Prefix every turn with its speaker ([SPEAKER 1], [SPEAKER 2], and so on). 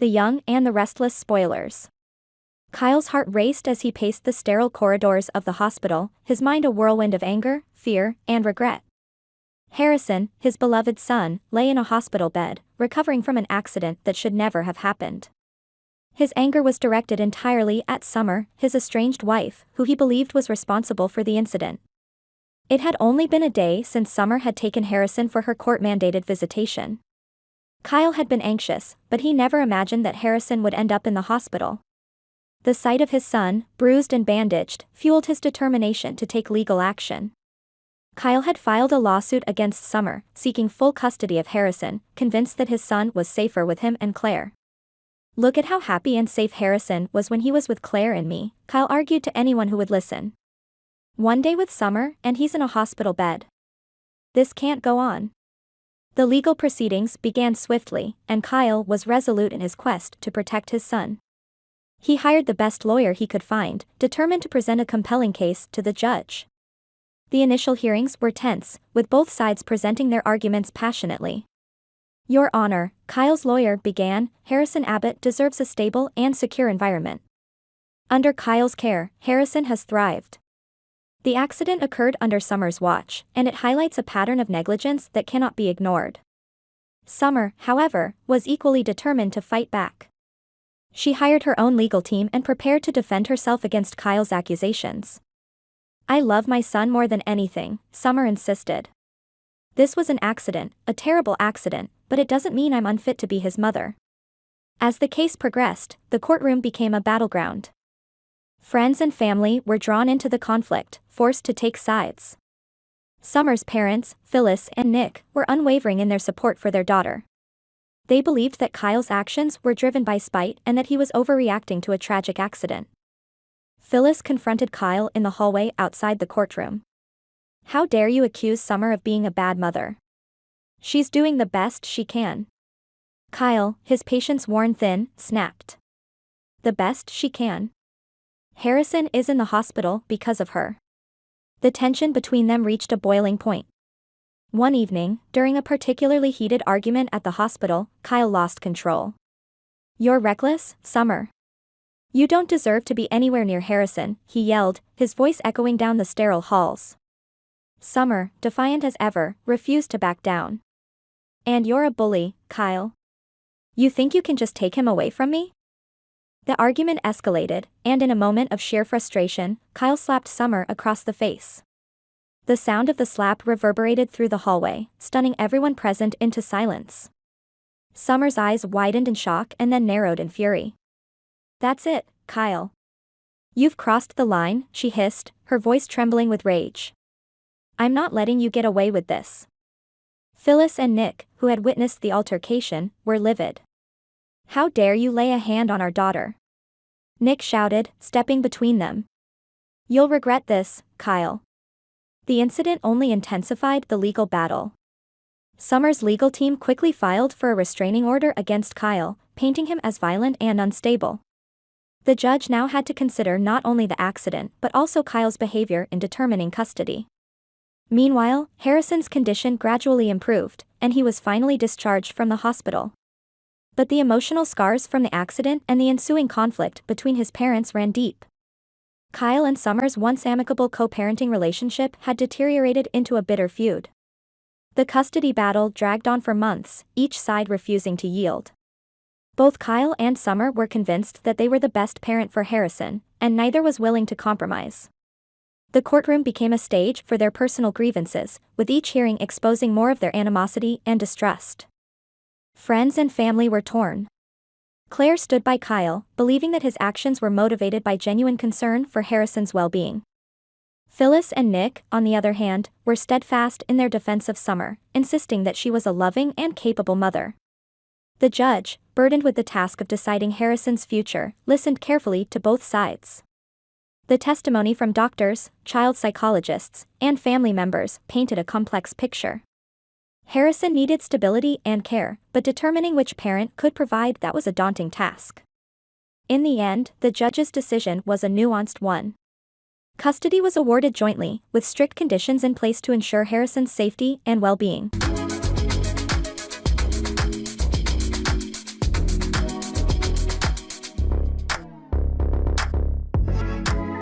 [SPEAKER 1] the young, and the restless spoilers. Kyle's heart raced as he paced the sterile corridors of the hospital, his mind a whirlwind of anger, fear, and regret. Harrison, his beloved son, lay in a hospital bed, recovering from an accident that should never have happened. His anger was directed entirely at Summer, his estranged wife, who he believed was responsible for the incident. It had only been a day since Summer had taken Harrison for her court-mandated visitation. Kyle had been anxious, but he never imagined that Harrison would end up in the hospital. The sight of his son, bruised and bandaged, fueled his determination to take legal action. Kyle had filed a lawsuit against Summer, seeking full custody of Harrison, convinced that his son was safer with him and Claire. "Look at how happy and safe Harrison was when he was with Claire and me," Kyle argued to anyone who would listen. "One day with Summer, and he's in a hospital bed. This can't go on." The legal proceedings began swiftly, and Kyle was resolute in his quest to protect his son. He hired the best lawyer he could find, determined to present a compelling case to the judge. The initial hearings were tense, with both sides presenting their arguments passionately. "Your Honor," Kyle's lawyer began, "Harrison Abbott deserves a stable and secure environment. Under Kyle's care, Harrison has thrived. The accident occurred under Summer's watch, and it highlights a pattern of negligence that cannot be ignored." Summer, however, was equally determined to fight back. She hired her own legal team and prepared to defend herself against Kyle's accusations. "I love my son more than anything," Summer insisted. "This was an accident, a terrible accident, but it doesn't mean I'm unfit to be his mother." As the case progressed, the courtroom became a battleground. Friends and family were drawn into the conflict, forced to take sides. Summer's parents, Phyllis and Nick, were unwavering in their support for their daughter. They believed that Kyle's actions were driven by spite and that he was overreacting to a tragic accident. Phyllis confronted Kyle in the hallway outside the courtroom. "How dare you accuse Summer of being a bad mother? She's doing the best she can." Kyle, his patience worn thin, snapped. "The best she can? Harrison is in the hospital because of her." The tension between them reached a boiling point. One evening, during a particularly heated argument at the hospital, Kyle lost control. "You're reckless, Summer. You don't deserve to be anywhere near Harrison," he yelled, his voice echoing down the sterile halls. Summer, defiant as ever, refused to back down. "And you're a bully, Kyle. You think you can just take him away from me?" The argument escalated, and in a moment of sheer frustration, Kyle slapped Summer across the face. The sound of the slap reverberated through the hallway, stunning everyone present into silence. Summer's eyes widened in shock and then narrowed in fury. "That's it, Kyle. You've crossed the line," she hissed, her voice trembling with rage. "I'm not letting you get away with this." Phyllis and Nick, who had witnessed the altercation, were livid. "How dare you lay a hand on our daughter?" Nick shouted, stepping between them. "You'll regret this, Kyle." The incident only intensified the legal battle. Summer's legal team quickly filed for a restraining order against Kyle, painting him as violent and unstable. The judge now had to consider not only the accident but also Kyle's behavior in determining custody. Meanwhile, Harrison's condition gradually improved, and he was finally discharged from the hospital. But the emotional scars from the accident and the ensuing conflict between his parents ran deep. Kyle and Summer's once amicable co-parenting relationship had deteriorated into a bitter feud. The custody battle dragged on for months, each side refusing to yield. Both Kyle and Summer were convinced that they were the best parent for Harrison, and neither was willing to compromise. The courtroom became a stage for their personal grievances, with each hearing exposing more of their animosity and distrust. Friends and family were torn. Claire stood by Kyle, believing that his actions were motivated by genuine concern for Harrison's well-being. Phyllis and Nick, on the other hand, were steadfast in their defense of Summer, insisting that she was a loving and capable mother. The judge, burdened with the task of deciding Harrison's future, listened carefully to both sides. The testimony from doctors, child psychologists, and family members painted a complex picture. Harrison needed stability and care, but determining which parent could provide that was a daunting task. In the end, the judge's decision was a nuanced one. Custody was awarded jointly, with strict conditions in place to ensure Harrison's safety and well-being.